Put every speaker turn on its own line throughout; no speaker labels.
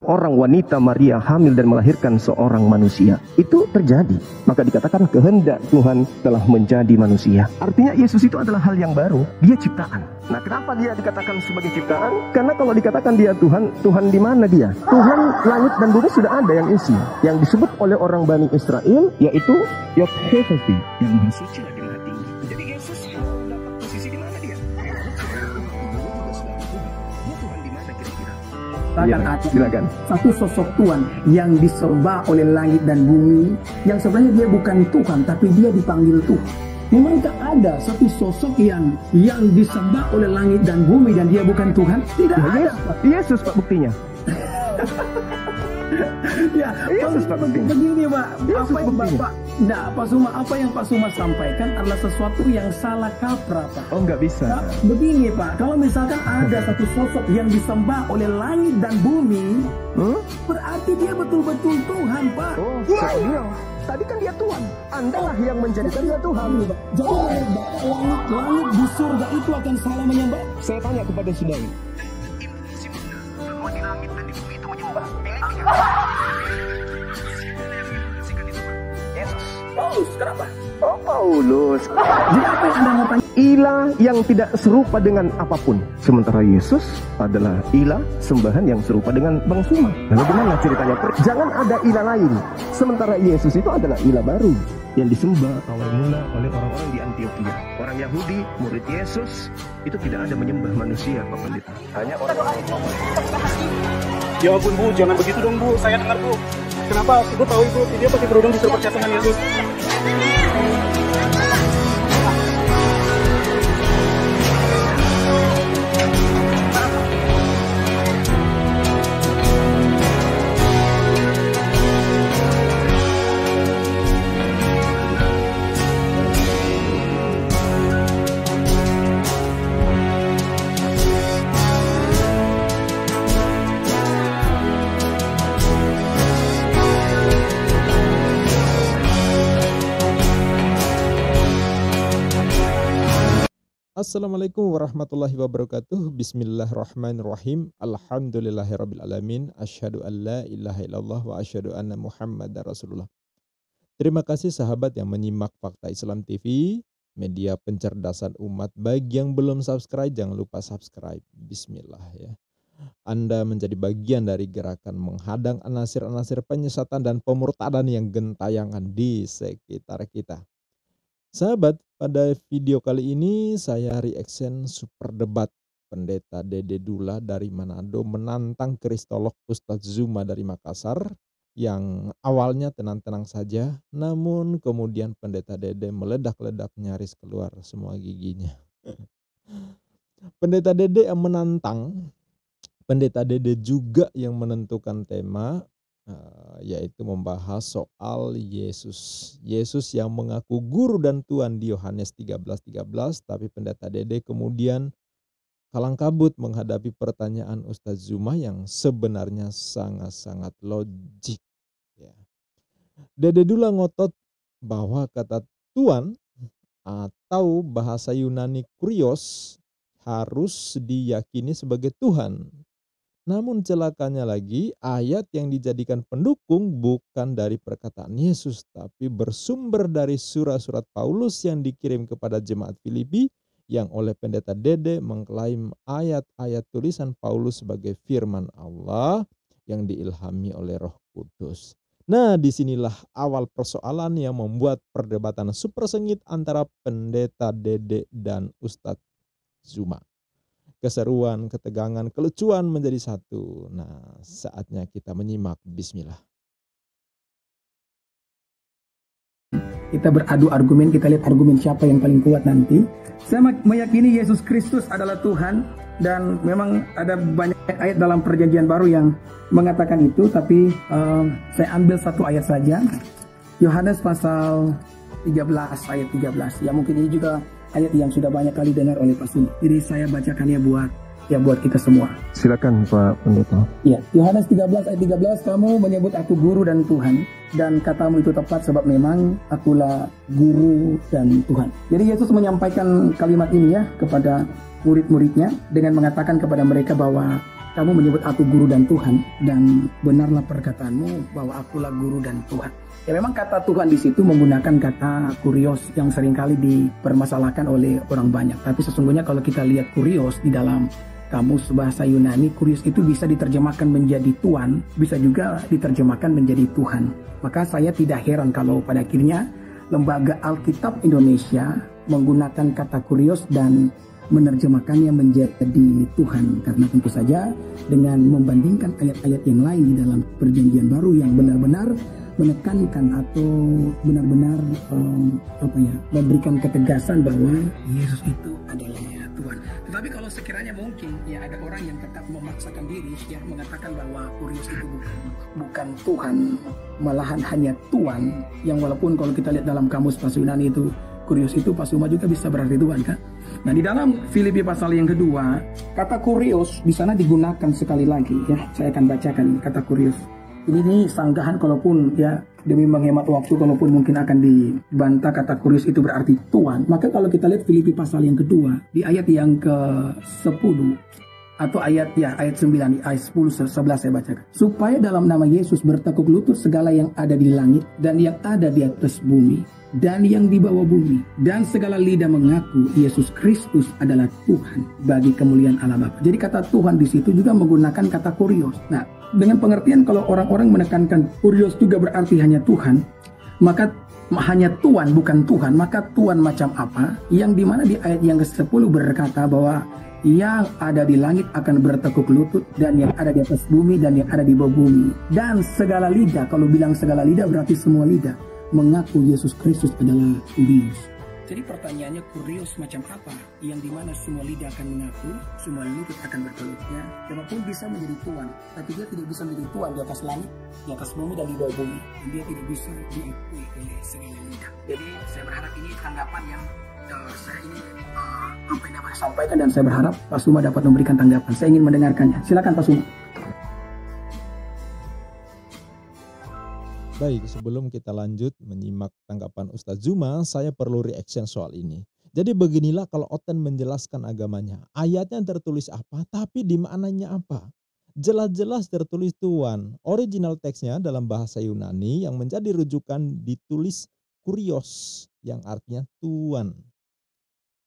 orang wanita Maria hamil dan melahirkan seorang manusia. Itu terjadi. Maka dikatakan kehendak Tuhan telah menjadi manusia. Artinya Yesus itu adalah hal yang baru. Dia ciptaan. Nah, kenapa dia dikatakan sebagai ciptaan? Karena kalau dikatakan dia Tuhan, Tuhan di mana dia? Tuhan langit dan bumi sudah ada yang isi. Yang disebut oleh orang Bani Israel yaitu Yod-Heh-Vav, yang maha suci lagi maha tinggi. Jadi Yesus dapat posisi di mana dia?
Ya,
silakan.
Satu sosok Tuhan yang disembah oleh langit dan bumi, yang sebenarnya dia bukan Tuhan, tapi dia dipanggil Tuhan. Memangkah ada satu sosok yang disembah oleh langit dan bumi dan dia bukan Tuhan? Tidak ada.
Yesus Pak buktinya.
Ya,
Yesus Pak buktinya.
Begini Pak,
Yesus
apa yang
buktinya.
apa yang Pak Suma sampaikan adalah sesuatu yang salah kaprah Pak.
Oh, nggak bisa.
Nah, begini Pak, kalau misalkan ada satu sosok yang disembah oleh langit dan bumi, berarti dia betul-betul Tuhan Pak.
Oh, saya bilang, tadi kan dia Tuhan. Anda lah yang menjadikan dia Tuhan.
Jadi langit di surga itu akan salah menyembah?
Saya tanya kepada saudara. Bahwa di langit dan di bumi itu menyembah miliknya. Yesus.
Paulus, kenapa?
Oh, Paulus.
Jadi apa yang Anda mau tanya?
Ilah yang tidak serupa dengan apapun. Sementara Yesus adalah ilah sembahan yang serupa dengan Bang Suma. Lalu gimana ceritanya? Jangan ada ilah lain. Sementara Yesus itu adalah ilah baru yang disembah awal mula oleh orang-orang di Antioquia. Orang Yahudi, murid Yesus, itu tidak ada menyembah manusia, Pak Pendeta. Hanya orang.
Ya ampun Bu, jangan begitu dong Bu, saya dengar Bu. Kenapa? Ibu tahu Ibu, dia pakai kerudung disuruh percaya dengan Yesus.
Assalamualaikum warahmatullahi wabarakatuh. Bismillahirrahmanirrahim. Alhamdulillahirrabbilalamin. Asyhadu an la ilaha illallah wa asyhadu anna muhammadar rasulullah. Terima kasih sahabat yang menyimak Fakta Islam TV, media pencerdasan umat. Bagi yang belum subscribe, jangan lupa subscribe. Bismillah ya. Anda menjadi bagian dari gerakan menghadang anasir-anasir penyesatan dan pemurtadan yang gentayangan di sekitar kita. Sahabat, pada video kali ini saya reaction super debat Pendeta Dede Dula dari Manado menantang kristolog Ustadz Zuma dari Makassar yang awalnya tenang-tenang saja, namun kemudian Pendeta Dede meledak-ledak nyaris keluar semua giginya. Pendeta Dede yang menantang, Pendeta Dede juga yang menentukan tema, yaitu membahas soal Yesus. Yesus yang mengaku guru dan Tuhan di Yohanes 13:13, tapi Pendeta Dede kemudian kalang kabut menghadapi pertanyaan Ustadz Zuma yang sebenarnya sangat-sangat logik. Ya. Dede Dula ngotot bahwa kata Tuhan atau bahasa Yunani kurios harus diyakini sebagai Tuhan. Namun celakanya lagi, ayat yang dijadikan pendukung bukan dari perkataan Yesus, tapi bersumber dari surat-surat Paulus yang dikirim kepada jemaat Filipi, yang oleh Pendeta Dede mengklaim ayat-ayat tulisan Paulus sebagai firman Allah yang diilhami oleh Roh Kudus. Nah, disinilah awal persoalan yang membuat perdebatan super sengit antara Pendeta Dede dan Ustadz Zuma. Keseruan, ketegangan, kelucuan menjadi satu. Nah, saatnya kita menyimak. Bismillah.
Kita beradu argumen, kita lihat argumen siapa yang paling kuat nanti. Saya meyakini Yesus Kristus adalah Tuhan, dan memang ada banyak ayat dalam Perjanjian Baru yang mengatakan itu, tapi saya ambil satu ayat saja. Yohanes pasal 13 ayat 13. Ya, mungkin ini juga ayat yang sudah banyak kali dengar oleh Pak Suma. Jadi saya bacakannya buat kita semua.
Silakan Pak Pendeta.
Ya, Yohanes 13 ayat 13, kamu menyebut aku guru dan Tuhan, dan katamu itu tepat sebab memang akulah guru dan Tuhan. Jadi Yesus menyampaikan kalimat ini ya kepada murid-muridnya dengan mengatakan kepada mereka bahwa kamu menyebut aku guru dan Tuhan, dan benarlah perkataanmu bahwa akulah guru dan Tuhan. Ya memang kata Tuhan di situ menggunakan kata kurios yang seringkali dipermasalahkan oleh orang banyak. Tapi sesungguhnya kalau kita lihat kurios di dalam kamus bahasa Yunani, kurios itu bisa diterjemahkan menjadi Tuan, bisa juga diterjemahkan menjadi Tuhan. Maka saya tidak heran kalau pada akhirnya Lembaga Alkitab Indonesia menggunakan kata kurios dan menerjemahkannya menjadi Tuhan, karena tentu saja dengan membandingkan ayat-ayat yang lain di dalam Perjanjian Baru yang benar-benar menekankan atau benar-benar memberikan ketegasan bahwa Yesus itu adalah Tuhan. Tetapi kalau sekiranya mungkin ya ada orang yang tetap memaksakan diri ya mengatakan bahwa kurios itu bukan Tuhan, malahan hanya Tuan, yang walaupun kalau kita lihat dalam kamus bahasa Yunani itu kurios itu pasuma juga bisa berarti Tuhan kan. Nah di dalam Filipi pasal yang kedua, kata kurios di sana digunakan sekali lagi ya. Saya akan bacakan kata kurios. Ini sanggahan kalaupun ya demi menghemat waktu, kalaupun mungkin akan dibantah kata kurios itu berarti Tuhan. Maka kalau kita lihat Filipi pasal yang kedua di ayat yang ke-10 atau ayat 9, ayat 10 11 saya bacakan. Supaya dalam nama Yesus bertekuk lutut segala yang ada di langit dan yang ada di atas bumi dan yang di bawah bumi, dan segala lidah mengaku Yesus Kristus adalah Tuhan bagi kemuliaan Allah Bapa. Jadi kata Tuhan di situ juga menggunakan kata kurios. Nah, dengan pengertian kalau orang-orang menekankan kurios juga berarti hanya Tuhan, maka hanya Tuhan bukan Tuhan, maka Tuhan macam apa? Yang dimana di ayat yang ke-10 berkata bahwa yang ada di langit akan bertekuk lutut, dan yang ada di atas bumi dan yang ada di bawah bumi, dan segala lidah, kalau bilang segala lidah berarti semua lidah mengaku Yesus Kristus adalah kurios. Jadi pertanyaannya, kurios macam apa yang dimana semua lidah akan mengaku, semua lutut akan bertelutnya, siapapun bisa menjadi Tuhan, tapi dia tidak bisa menjadi Tuhan di atas langit, di atas bumi dan di bawah bumi, dan dia tidak bisa diakui oleh segala lidah. Jadi saya berharap ini tanggapan yang saya ingin apa yang dapat sampaikan, dan saya berharap Pak Suma dapat memberikan tanggapan. Saya ingin mendengarkannya. Silakan Pak Suma.
Baik, sebelum kita lanjut menyimak tanggapan Ustadz Zuma, saya perlu reaction soal ini. Jadi beginilah kalau Oten menjelaskan agamanya. Ayatnya tertulis apa, tapi di maknanya apa? Jelas-jelas tertulis Tuhan. Original teksnya dalam bahasa Yunani yang menjadi rujukan ditulis kurios, yang artinya Tuhan.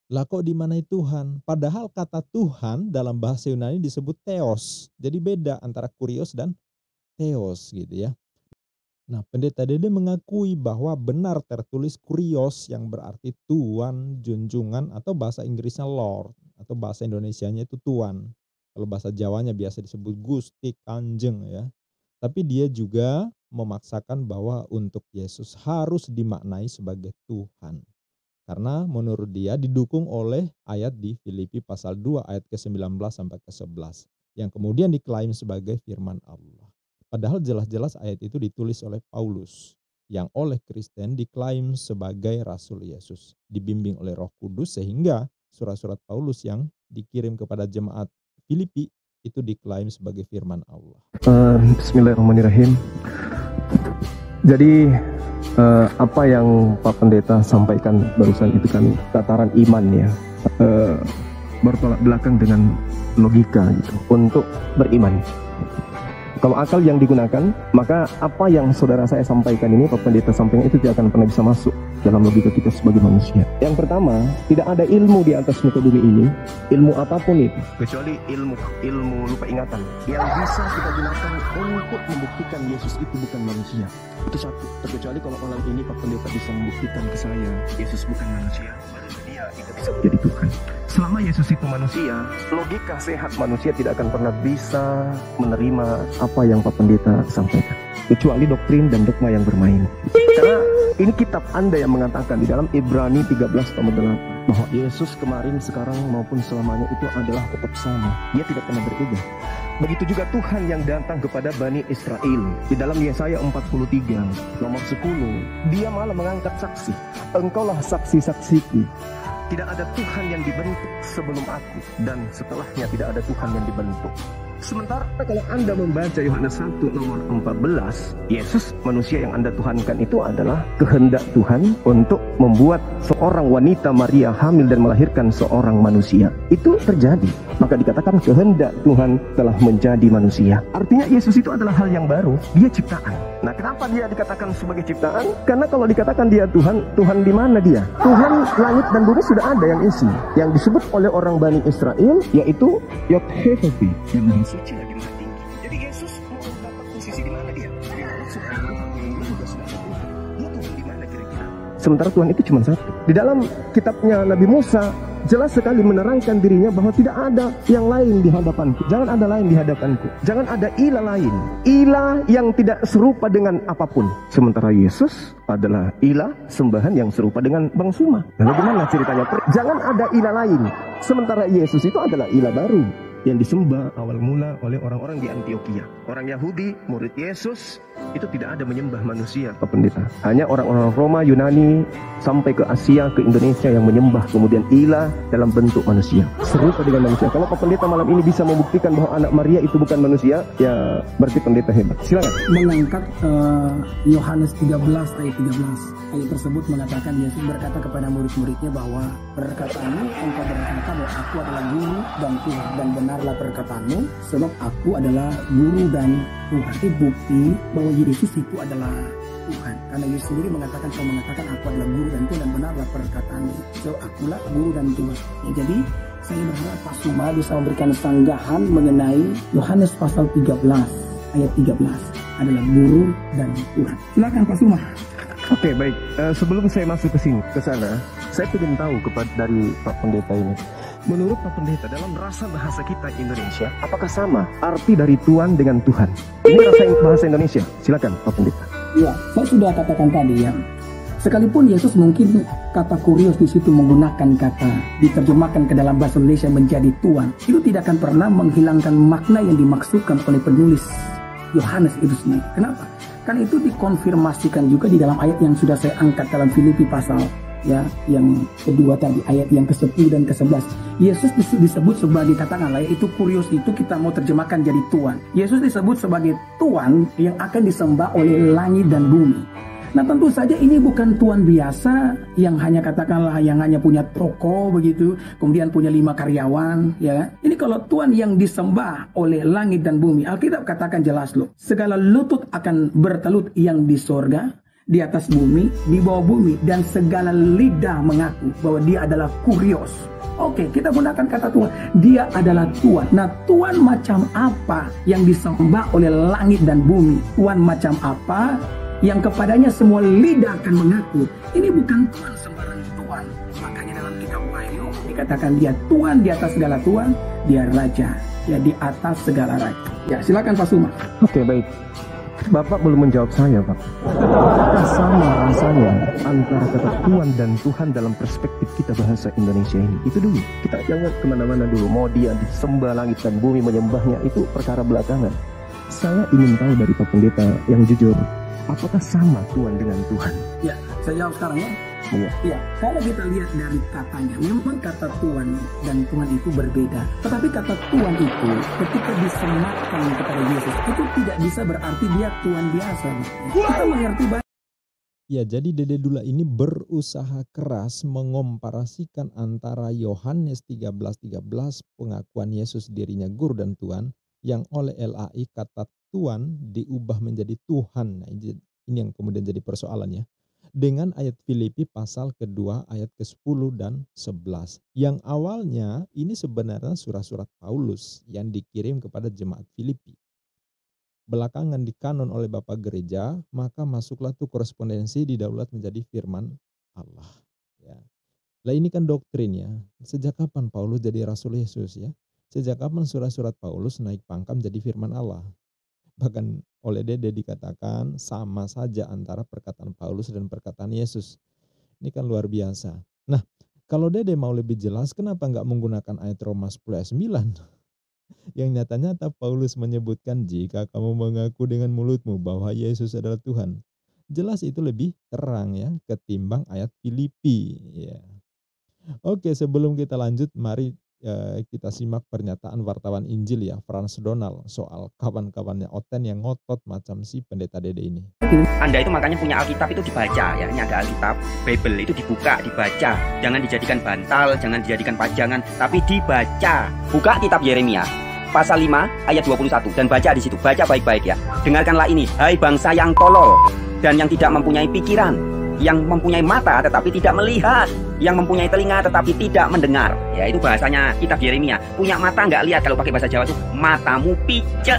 Lah kok dimanai Tuhan? Padahal kata Tuhan dalam bahasa Yunani disebut theos. Jadi beda antara kurios dan theos gitu ya. Nah, Pendeta Dede mengakui bahwa benar tertulis kurios yang berarti Tuan, junjungan, atau bahasa Inggrisnya Lord, atau bahasa Indonesianya itu Tuan. Kalau bahasa Jawanya biasa disebut Gusti, Kanjeng ya. Tapi dia juga memaksakan bahwa untuk Yesus harus dimaknai sebagai Tuhan. Karena menurut dia didukung oleh ayat di Filipi pasal 2 ayat ke-19 sampai ke-11 yang kemudian diklaim sebagai firman Allah. Padahal jelas-jelas ayat itu ditulis oleh Paulus yang oleh Kristen diklaim sebagai Rasul Yesus, dibimbing oleh Roh Kudus, sehingga surat-surat Paulus yang dikirim kepada jemaat Filipi itu diklaim sebagai firman Allah.
Bismillahirrahmanirrahim. Jadi apa yang Pak Pendeta sampaikan barusan itu kan tataran iman ya, bertolak belakang dengan logika gitu untuk beriman. Kalau akal yang digunakan, maka apa yang saudara saya sampaikan ini, Pak Pendeta sampaikan itu tidak akan pernah bisa masuk dalam logika kita sebagai manusia. Yang pertama, tidak ada ilmu di atas muka bumi ini, ilmu apapun itu, kecuali ilmu lupa ingatan, yang bisa kita gunakan untuk membuktikan Yesus itu bukan manusia. Itu satu. Terkecuali kalau malam ini Pak Pendeta bisa membuktikan ke saya, Yesus bukan manusia, baru dia itu bisa menjadi Tuhan. Selama Yesus itu manusia, logika sehat manusia tidak akan pernah bisa menerima apa yang Pak Pendeta sampaikan, kecuali doktrin dan dogma yang bermain. Karena ini kitab Anda yang mengatakan di dalam Ibrani 13:8 bahwa Yesus kemarin, sekarang maupun selamanya itu adalah tetap sama. Dia tidak pernah berubah. Begitu juga Tuhan yang datang kepada Bani Israel di dalam Yesaya 43 nomor 10. Dia malah mengangkat saksi. Engkaulah saksi-saksiku. Tidak ada Tuhan yang dibentuk sebelum aku, dan setelahnya tidak ada Tuhan yang dibentuk. Sementara kalau Anda membaca Yohanes 1 nomor 14, Yesus manusia yang Anda tuhankan itu adalah kehendak Tuhan untuk membuat seorang wanita Maria hamil dan melahirkan seorang manusia. itu terjadi. Maka dikatakan kehendak Tuhan telah menjadi manusia. Artinya Yesus itu adalah hal yang baru. Dia ciptaan. Nah, kenapa dia dikatakan sebagai ciptaan? Karena kalau dikatakan dia Tuhan, Tuhan di mana dia? Tuhan langit dan bumi sudah ada yang isi. Yang disebut oleh orang Bani Israel yaitu Yod-Heh-Vav, yang maha suci lagi maha tinggi. Jadi Yesus mau dapat posisi di mana dia? Sementara Tuhan itu cuma satu. Di dalam kitabnya Nabi Musa jelas sekali menerangkan dirinya bahwa tidak ada yang lain di hadapanku. Jangan ada lain di hadapanku. Jangan ada ilah lain. Ilah yang tidak serupa dengan apapun. Sementara Yesus adalah ilah sembahan yang serupa dengan Bang Suma. Lalu gimana ceritanya? Jangan ada ilah lain. Sementara Yesus itu adalah ilah baru yang disembah awal mula oleh orang-orang di Antioquia. Orang Yahudi, murid Yesus, itu tidak ada menyembah manusia, Pak Pendeta. Hanya orang-orang Roma, Yunani, sampai ke Asia, ke Indonesia yang menyembah kemudian ilah dalam bentuk manusia. Serupa dengan manusia. Kalau Pak Pendeta malam ini bisa membuktikan bahwa anak Maria itu bukan manusia, ya berarti Pendeta hebat. Silakan.
Mengangkat Yohanes 13 ayat 13. Ayat tersebut mengatakan Yesus berkata kepada murid-muridnya bahwa perkataanmu engkau berkata bahwa aku adalah guru dan Tuhan, dan benarlah perkataanmu sebab aku adalah guru dan Tuhan. Itu bukti bahwa Yesus itu adalah Tuhan. Karena Yesus sendiri mengatakan, saya mengatakan aku adalah guru dan Tuhan, dan benarlah perkataanmu. So akulah guru dan Tuhan. Ya, jadi saya berharap Pak Suma bisa memberikan sanggahan mengenai Yohanes pasal 13 ayat 13 adalah guru dan Tuhan. Silakan Pak Suma.
Oke, baik. Sebelum saya masuk ke sana, saya ingin tahu dari Pak Pendeta ini. Menurut Pak Pendeta, dalam rasa bahasa kita Indonesia, apakah sama arti dari Tuhan dengan Tuhan? Ini bahasa Indonesia. Silakan Pak Pendeta.
Ya, saya sudah katakan tadi ya. Sekalipun Yesus mungkin kata kurios di situ menggunakan kata diterjemahkan ke dalam bahasa Indonesia menjadi Tuhan, itu tidak akan pernah menghilangkan makna yang dimaksudkan oleh penulis Yohanes itu sendiri. Kenapa? Karena itu dikonfirmasikan juga di dalam ayat yang sudah saya angkat dalam Filipi pasal ya yang kedua tadi, ayat yang ke-10 dan ke-11. Yesus disebut sebagai, katakanlah itu kurios itu kita mau terjemahkan jadi Tuhan. Yesus disebut sebagai Tuhan yang akan disembah oleh langit dan bumi. Nah, tentu saja ini bukan Tuhan biasa yang hanya katakanlah yang hanya punya toko begitu, kemudian punya 5 karyawan, ya. Ini kalau Tuhan yang disembah oleh langit dan bumi, Alkitab katakan jelas loh, segala lutut akan bertelut yang di sorga, di atas bumi, di bawah bumi, dan segala lidah mengaku bahwa dia adalah kurios. Oke, kita gunakan kata Tuhan. Dia adalah Tuhan. Nah, Tuhan macam apa yang disembah oleh langit dan bumi? Tuhan macam apa yang kepadanya semua lidah akan mengaku? Ini bukan Tuhan sembarang Tuhan. Makanya dalam kitab Wahyu dikatakan dia Tuhan di atas segala Tuhan, dia Raja, dia di atas segala Raja. Ya, silakan Pak Suma.
Oke, baik. Bapak belum menjawab saya, Pak. Apakah sama rasanya antara kata Tuhan dan Tuhan dalam perspektif kita bahasa Indonesia ini? Itu dulu. Kita jangan kemana-mana dulu. Mau dia disembah langit dan bumi menyembahnya, itu perkara belakangan. Saya ingin tahu dari Pak Pendeta yang jujur, apakah sama Tuhan dengan Tuhan?
Ya, saya jawab sekarang ya. Ya, kalau kita lihat dari katanya, memang kata Tuhan dan Tuhan itu berbeda. Tetapi kata Tuhan itu ketika disematkan kepada Yesus, itu tidak bisa berarti dia Tuhan biasa. Kita mengerti banget.
Ya, jadi Dede Dula ini berusaha keras mengomparasikan antara Yohanes 13:13 pengakuan Yesus dirinya guru dan Tuhan, yang oleh LAI kata Tuhan diubah menjadi Tuhan. Nah, ini yang kemudian jadi persoalannya. Dengan ayat Filipi pasal kedua ayat ke-10 dan 11. Yang awalnya ini sebenarnya surat-surat Paulus yang dikirim kepada jemaat Filipi. Belakangan dikanon oleh Bapak Gereja, maka masuklah tuh korespondensi didaulat menjadi firman Allah. Ya. Lah ini kan doktrinnya. Sejak kapan Paulus jadi Rasul Yesus ya? Sejak kapan surat-surat Paulus naik pangkat jadi firman Allah? Bahkan oleh Dede dikatakan sama saja antara perkataan Paulus dan perkataan Yesus. Ini kan luar biasa. Nah, kalau Dede mau lebih jelas, kenapa nggak menggunakan ayat Roma 10 ayat 9? Yang nyata-nyata Paulus menyebutkan jika kamu mengaku dengan mulutmu bahwa Yesus adalah Tuhan. Jelas itu lebih terang ya ketimbang ayat Filipi. Ya. Oke, sebelum kita lanjut, mari kita simak pernyataan wartawan Injil ya, Frans Donald, soal kawan-kawannya Oten yang ngotot macam si pendeta Dede ini.
Anda itu makanya punya Alkitab itu dibaca ya. Ini ada Alkitab, Bible itu dibuka, dibaca. Jangan dijadikan bantal, jangan dijadikan pajangan, tapi dibaca. Buka kitab Yeremia pasal 5 ayat 21 dan baca di situ. Baca baik-baik ya. Dengarkanlah ini, hai bangsa yang tolol dan yang tidak mempunyai pikiran, yang mempunyai mata tetapi tidak melihat, yang mempunyai telinga tetapi tidak mendengar. Ya, itu bahasanya kitab Yeremia. Punya mata nggak lihat, kalau pakai bahasa Jawa itu matamu picek.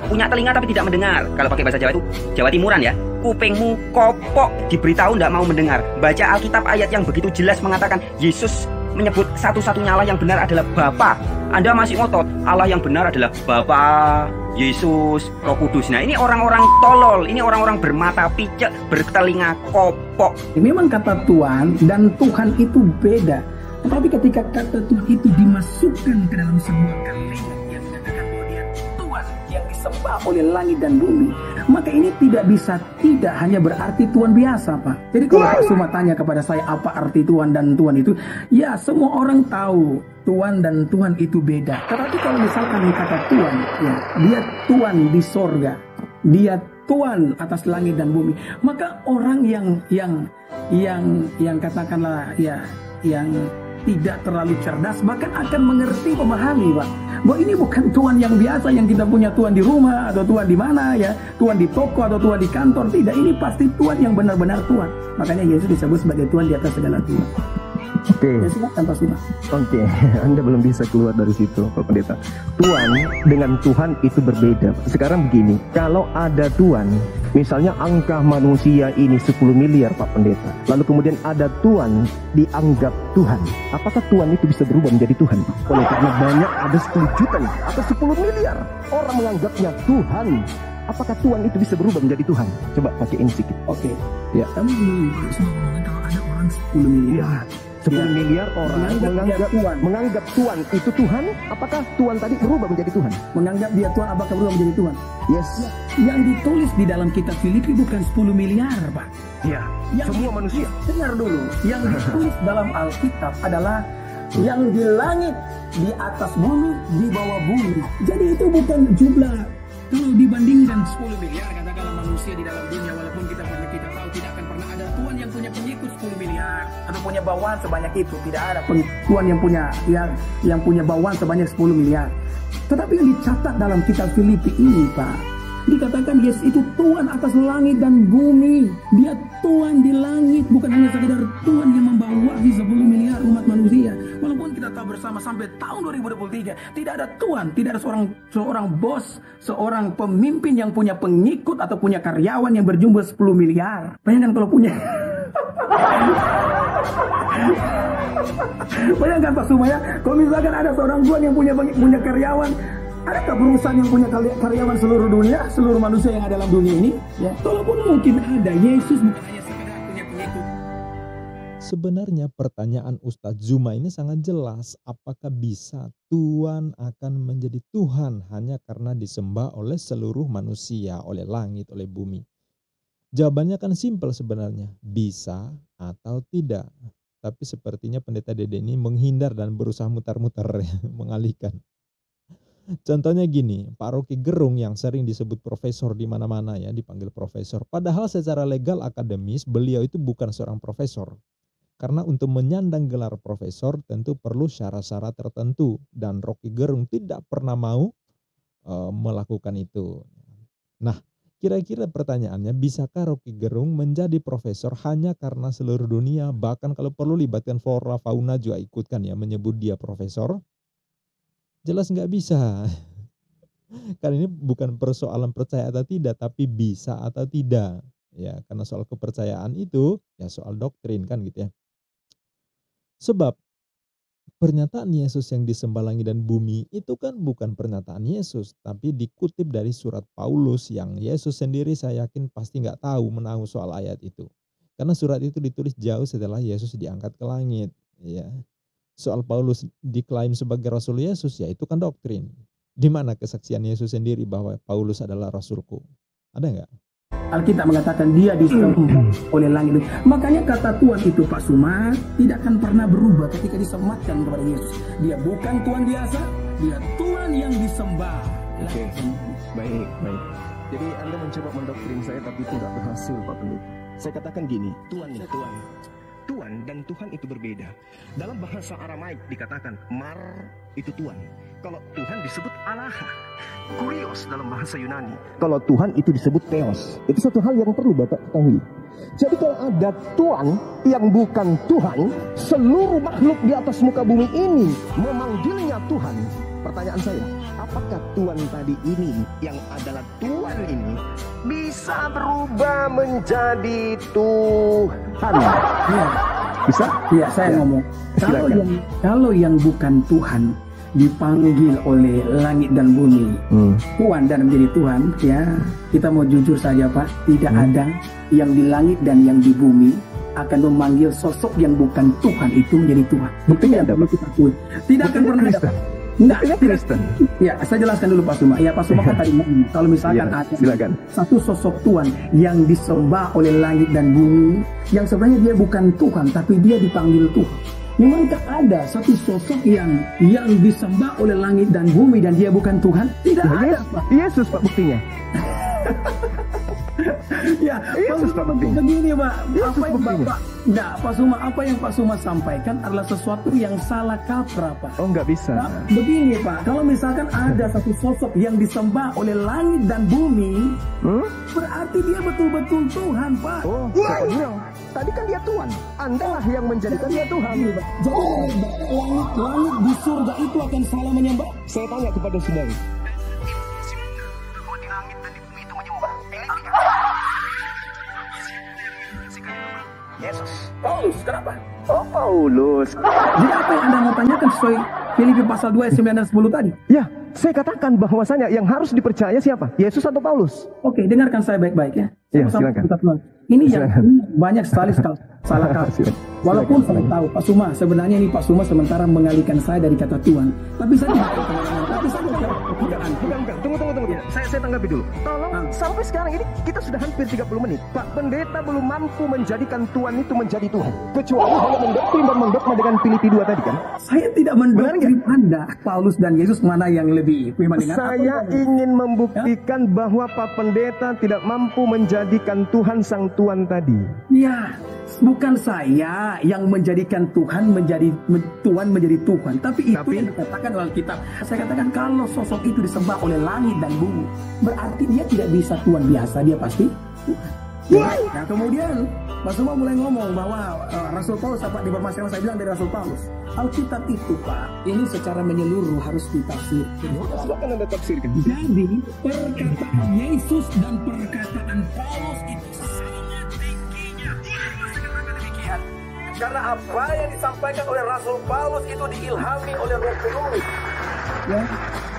Punya telinga tapi tidak mendengar, kalau pakai bahasa Jawa itu Jawa Timuran ya. Kupingmu kopok, diberitahu nggak mau mendengar. Baca Alkitab ayat yang begitu jelas mengatakan Yesus menyebut satu-satunya Allah yang benar adalah Bapa. Anda masih ngotot Allah yang benar adalah Bapa, Yesus, Roh Kudus. Nah, ini orang-orang tolol, ini orang-orang bermata picek, bertelinga kopok.
Memang kata Tuhan dan Tuhan itu beda. Tetapi ketika kata Tuhan itu dimasukkan ke dalam sebuah kalimat yang mengatakan bahwa dia Tuhan yang disembah oleh langit dan bumi, maka ini tidak bisa tidak hanya berarti Tuhan biasa, Pak. Jadi kalau Pak Suma tanya kepada saya apa arti Tuhan dan Tuhan itu, ya semua orang tahu Tuhan dan Tuhan itu beda. Tetapi kalau misalkan kata Tuhan, ya dia Tuhan di sorga, dia Tuhan atas langit dan bumi, maka orang yang katakanlah ya yang tidak terlalu cerdas bahkan akan mengerti, memahami, Pak, bahwa ini bukan Tuhan yang biasa yang kita punya, Tuhan di rumah atau Tuhan di mana ya, Tuhan di toko atau Tuhan di kantor. Tidak, ini pasti Tuhan yang benar-benar Tuhan. Makanya Yesus disebut sebagai Tuhan di atas segala Tuhan.
Oke.
Ya, silakan Pak Suma.
Oke, Anda belum bisa keluar dari situ, Pak Pendeta. Tuhan dengan Tuhan itu berbeda. Sekarang begini, kalau ada Tuhan, misalnya angka manusia ini 10 miliar, Pak Pendeta. Lalu kemudian ada Tuhan dianggap Tuhan. Apakah Tuhan itu bisa berubah menjadi Tuhan, Pak? Oleh karena banyak, ada 10 juta nih, atau 10 miliar orang menganggapnya Tuhan. Apakah Tuhan itu bisa berubah menjadi Tuhan? Coba pakaiin sedikit.
Oke.
Ya.
Kamu kalau ada orang 10 miliar.
10 miliar orang menganggap Tuhan itu Tuhan. Apakah Tuhan tadi berubah menjadi Tuhan?
Menganggap dia Tuhan, apakah berubah menjadi Tuhan?
Yes.
Yang ditulis di dalam kitab Filipi bukan 10 miliar, Pak.
Ya. Semua manusia.
Dengar dulu. Yang ditulis dalam Alkitab adalah yang di langit, di atas bumi, di bawah bumi. Jadi itu bukan jumlah. Kalau dibandingkan 10 miliar, katakanlah manusia di dalam dunia, walaupun kita tahu tidak akan pernah ada Tuhan yang punya pengikut 10 miliar atau punya bawahan sebanyak itu. Tidak ada Tuhan yang punya bawahan sebanyak 10 miliar. Tetapi yang dicatat dalam kitab Filipi ini, Pak, dikatakan Yesus itu Tuhan atas langit dan bumi. Dia Tuhan di langit, bukan hanya sekedar Tuhan yang membawahi 10 miliar umat manusia. Walaupun kita tahu bersama sampai tahun 2023 tidak ada Tuhan, tidak ada seorang bos, seorang pemimpin yang punya pengikut atau punya karyawan yang berjumlah 10 miliar. Bayangkan kalau punya. Bayangkan Pak Sumaya, kalau misalkan ada seorang Tuhan yang punya karyawan. Adakah perusahaan yang punya karyawan seluruh dunia, seluruh manusia yang ada dalam dunia ini? Ya, walaupun mungkin ada, Yesus bukan hanya sekedar punya pengikut.
Sebenarnya pertanyaan Ustadz Zuma ini sangat jelas. Apakah bisa Tuhan akan menjadi Tuhan hanya karena disembah oleh seluruh manusia, oleh langit, oleh bumi? Jawabannya kan simpel sebenarnya. Bisa atau tidak. Tapi sepertinya pendeta Dede ini menghindar dan berusaha mutar-mutar mengalihkan. Contohnya gini, Pak Rocky Gerung yang sering disebut profesor di mana-mana ya, dipanggil profesor. Padahal secara legal akademis beliau itu bukan seorang profesor. Karena untuk menyandang gelar profesor tentu perlu syarat-syarat tertentu. Dan Rocky Gerung tidak pernah mau melakukan itu. Nah, kira-kira pertanyaannya, bisakah Rocky Gerung menjadi profesor hanya karena seluruh dunia, bahkan kalau perlu libatkan flora fauna juga ikutkan ya, menyebut dia profesor? Jelas nggak bisa. Karena ini bukan persoalan percaya atau tidak, tapi bisa atau tidak. Ya, karena soal kepercayaan itu ya soal doktrin kan gitu ya. Sebab pernyataan Yesus yang disembah langit dan bumi itu kan bukan pernyataan Yesus, tapi dikutip dari surat Paulus yang Yesus sendiri saya yakin pasti nggak tahu menahu soal ayat itu. Karena surat itu ditulis jauh setelah Yesus diangkat ke langit. Ya. Soal Paulus diklaim sebagai Rasul Yesus, ya itu kan doktrin. Di mana kesaksian Yesus sendiri bahwa Paulus adalah Rasulku? Ada nggak?
Alkitab mengatakan dia disembah oleh langit. Makanya kata Tuhan itu Pak Suma tidak akan pernah berubah ketika disematkan kepada Yesus. Dia bukan Tuhan biasa, dia Tuhan yang disembah.
Oke, baik. Jadi Anda mencoba mendoktrin saya tapi itu nggak berhasil Pak Pendeta. Saya katakan gini, Tuhan dan Tuhan itu berbeda. Dalam bahasa Aramaik dikatakan Mar itu Tuhan. Kalau Tuhan disebut Allah, Kurios dalam bahasa Yunani. Kalau Tuhan itu disebut Theos. Itu satu hal yang perlu Bapak ketahui. Jadi kalau ada Tuhan yang bukan Tuhan, seluruh makhluk di atas muka bumi ini memanggilnya Tuhan. Pertanyaan saya, apakah Tuhan tadi ini yang adalah Tuhan ini bisa berubah menjadi Tuhan?
Iya.
Bisa?
Iya, saya ngomong. Kalau yang bukan Tuhan dipanggil oleh langit dan bumi, Tuhan dan menjadi Tuhan, ya kita mau jujur saja Pak, tidak ada yang di langit dan yang di bumi akan memanggil sosok yang bukan Tuhan itu menjadi Tuhan.
Buktinya ada Pak?
Kita akui. Tidak akan pernah ada. Enggak,
Kristen.
Ya, saya jelaskan dulu Pak Suma. Ya, Pak Suma kan tadi ngomong, kalau misalkan
Ya,
ada
silakan.
satu sosok Tuhan yang disembah oleh langit dan bumi, yang sebenarnya dia bukan Tuhan, tapi dia dipanggil Tuhan. Memangkah ada satu sosok yang disembah oleh langit dan bumi dan dia bukan Tuhan? Tidak ada, Pak.
Yesus Pak buktinya.
Ya,
Yesus Pak buktinya.
begini Pak,
Yesus
apa yang
buktinya.
Bapak, enggak, Pak Suma, apa yang Pak Suma sampaikan adalah sesuatu yang salah kaprah Pak.
Oh nggak bisa.
Nah, begini Pak, kalau misalkan ada satu sosok yang disembah oleh langit dan bumi, berarti dia betul-betul Tuhan Pak.
Oh, saya bilang tadi kan dia Tuhan. Anda lah yang menjadikan dia Tuhan.
Jadi langit di surga itu akan salah menyembah?
Saya tanya kepada saudara. Yesus.
Paulus, kenapa?
Oh Paulus.
Jadi apa yang Anda mau tanyakan sesuai Filipi pasal 2 ayat 9 dan 10 tadi?
Ya, saya katakan bahwasanya yang harus dipercaya siapa? Yesus atau Paulus?
Oke, dengarkan saya baik-baik ya.
Ya,
Sama-sama
silakan.
kita Tuhan. Ini yang
Silakan.
ini banyak sekali salah kata.
Silakan.
Walaupun
Silakan.
saya tahu Pak Suma, sebenarnya ini Pak Suma sementara mengalihkan saya dari kata Tuhan. Tapi saya tidak tapi saya tidak
Bukan. Tunggu. Saya tanggapi dulu. Tolong, sampai sekarang ini kita sudah hampir 30 menit. Pak Pendeta belum mampu menjadikan Tuhan itu menjadi Tuhan. Kecuali hanya mendoktrin dan mendogma dengan Filipi 2 tadi kan?
Saya tidak mendoktrin Anda, Paulus dan Yesus mana yang lebih prima dengan
Saya ingin membuktikan bahwa Pak Pendeta tidak mampu menjadikan Tuhan sang Tuhan tadi.
Ya, bukan saya yang menjadikan Tuhan menjadi Tuhan, tapi itu yang dikatakan oleh Alkitab. Saya katakan kalau sosok itu disembah oleh langit dan bumi, berarti dia tidak bisa Tuhan biasa, dia pasti Tuhan. Ya. Nah kemudian Pak Suma mulai ngomong bahwa Rasul Paulus apa di permasalahan saya bilang dari Rasul Paulus, Alkitab itu Pak, ini secara menyeluruh harus ditafsirkan.
Silakan Anda tafsirkan.
Jadi perkataan Yesus dan perkataan Paulus itu sangat tingginya. Demikian. Karena apa yang disampaikan oleh Rasul Paulus itu diilhami oleh Roh Kudus. Ya,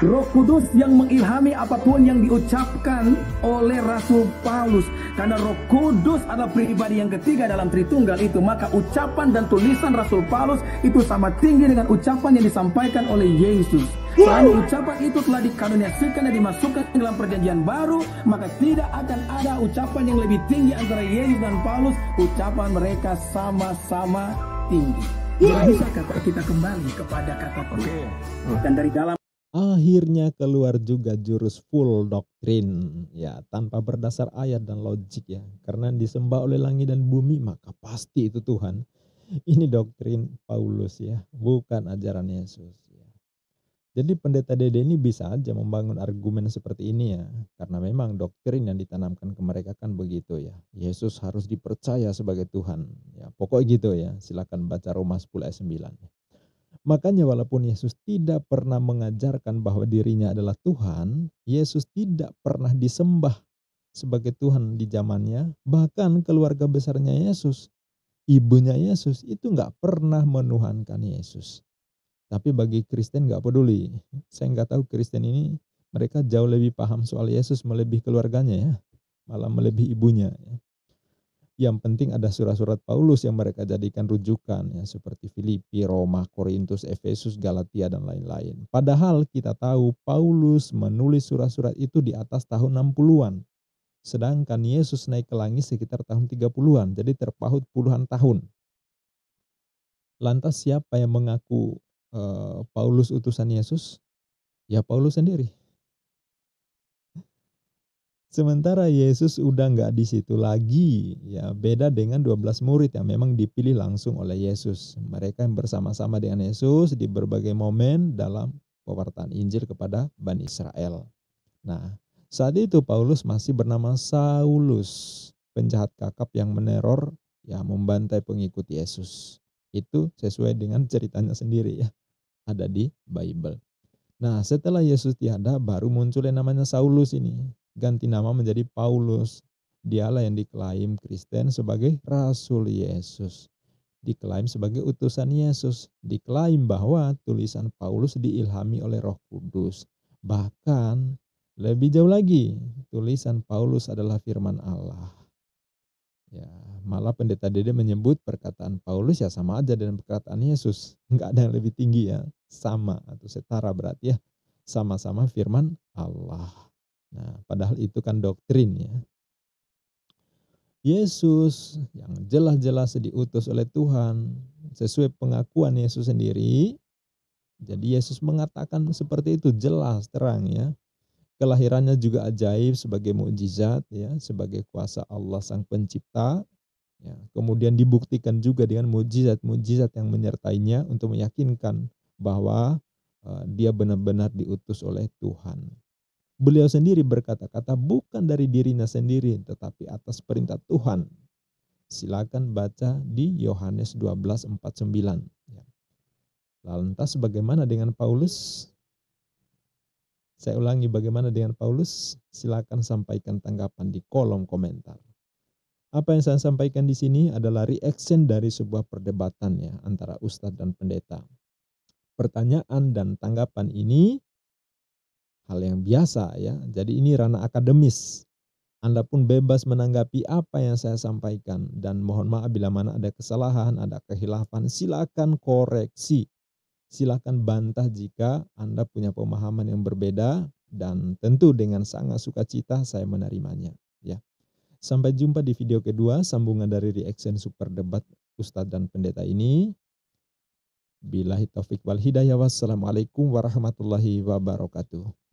Roh Kudus yang mengilhami apapun yang diucapkan oleh Rasul Paulus. Karena Roh Kudus adalah pribadi yang ketiga dalam Tritunggal itu, maka ucapan dan tulisan Rasul Paulus itu sama tinggi dengan ucapan yang disampaikan oleh Yesus. Selain ucapan itu telah dikanoniasikan dan dimasukkan dalam perjanjian baru, maka tidak akan ada ucapan yang lebih tinggi antara Yesus dan Paulus. Ucapan mereka sama-sama tinggi. Jadi bisakah kita kembali kepada kata Tuhan? Dan dari dalam
Akhirnya keluar juga jurus full doktrin, ya tanpa berdasar ayat dan logik ya. Karena disembah oleh langit dan bumi maka pasti itu Tuhan. Ini doktrin Paulus ya, bukan ajaran Yesus. Ya. Jadi pendeta Dede ini bisa aja membangun argumen seperti ini ya. Karena memang doktrin yang ditanamkan ke mereka kan begitu ya. Yesus harus dipercaya sebagai Tuhan. Ya, pokoknya gitu ya. Silakan baca Roma 10 ayat 9. Makanya walaupun Yesus tidak pernah mengajarkan bahwa dirinya adalah Tuhan, Yesus tidak pernah disembah sebagai Tuhan di zamannya. Bahkan keluarga besarnya Yesus, ibunya Yesus itu nggak pernah menuhankan Yesus. Tapi bagi Kristen nggak peduli. Saya nggak tahu Kristen ini mereka jauh lebih paham soal Yesus melebihi keluarganya ya, malah melebihi ibunya. Ya. Yang penting ada surat-surat Paulus yang mereka jadikan rujukan ya, seperti Filipi, Roma, Korintus, Efesus, Galatia dan lain-lain. Padahal kita tahu Paulus menulis surat-surat itu di atas tahun 60-an. Sedangkan Yesus naik ke langit sekitar tahun 30-an, jadi terpaut puluhan tahun. Lantas siapa yang mengaku Paulus utusan Yesus? Ya Paulus sendiri. Sementara Yesus udah nggak di situ lagi, ya beda dengan 12 murid yang memang dipilih langsung oleh Yesus. Mereka yang bersama-sama dengan Yesus di berbagai momen dalam pewartaan Injil kepada Bani Israel. Nah, saat itu Paulus masih bernama Saulus, penjahat kakap yang meneror, ya membantai pengikut Yesus. Itu sesuai dengan ceritanya sendiri ya, ada di Bible. Nah, setelah Yesus tiada, baru muncul yang namanya Saulus ini. Ganti nama menjadi Paulus. Dialah yang diklaim Kristen sebagai Rasul Yesus. Diklaim sebagai utusan Yesus. Diklaim bahwa tulisan Paulus diilhami oleh Roh Kudus. Bahkan lebih jauh lagi, tulisan Paulus adalah firman Allah. Ya, malah pendeta Dede menyebut perkataan Paulus ya sama aja dengan perkataan Yesus. Enggak ada yang lebih tinggi ya. Sama atau setara berarti ya. Sama-sama firman Allah. Nah, padahal itu kan doktrin ya. Yesus yang jelas-jelas diutus oleh Tuhan sesuai pengakuan Yesus sendiri. Jadi Yesus mengatakan seperti itu jelas terang ya. Kelahirannya juga ajaib sebagai mukjizat ya, sebagai kuasa Allah Sang Pencipta. Ya, kemudian dibuktikan juga dengan mukjizat-mukjizat yang menyertainya untuk meyakinkan bahwa dia benar-benar diutus oleh Tuhan. Beliau sendiri berkata-kata bukan dari dirinya sendiri, tetapi atas perintah Tuhan. Silakan baca di Yohanes 12:49. Lantas bagaimana dengan Paulus? Saya ulangi, bagaimana dengan Paulus? Silakan sampaikan tanggapan di kolom komentar. Apa yang saya sampaikan di sini adalah reaction dari sebuah perdebatan ya antara ustadz dan pendeta. Pertanyaan dan tanggapan ini hal yang biasa ya. Jadi ini ranah akademis. Anda pun bebas menanggapi apa yang saya sampaikan dan mohon maaf bila mana ada kesalahan, ada kehilafan, silakan koreksi. Silakan bantah jika Anda punya pemahaman yang berbeda dan tentu dengan sangat sukacita saya menerimanya ya. Sampai jumpa di video kedua sambungan dari reaction super debat Ustadz dan pendeta ini. Billahi taufik wal hidayah. Wassalamualaikum warahmatullahi wabarakatuh.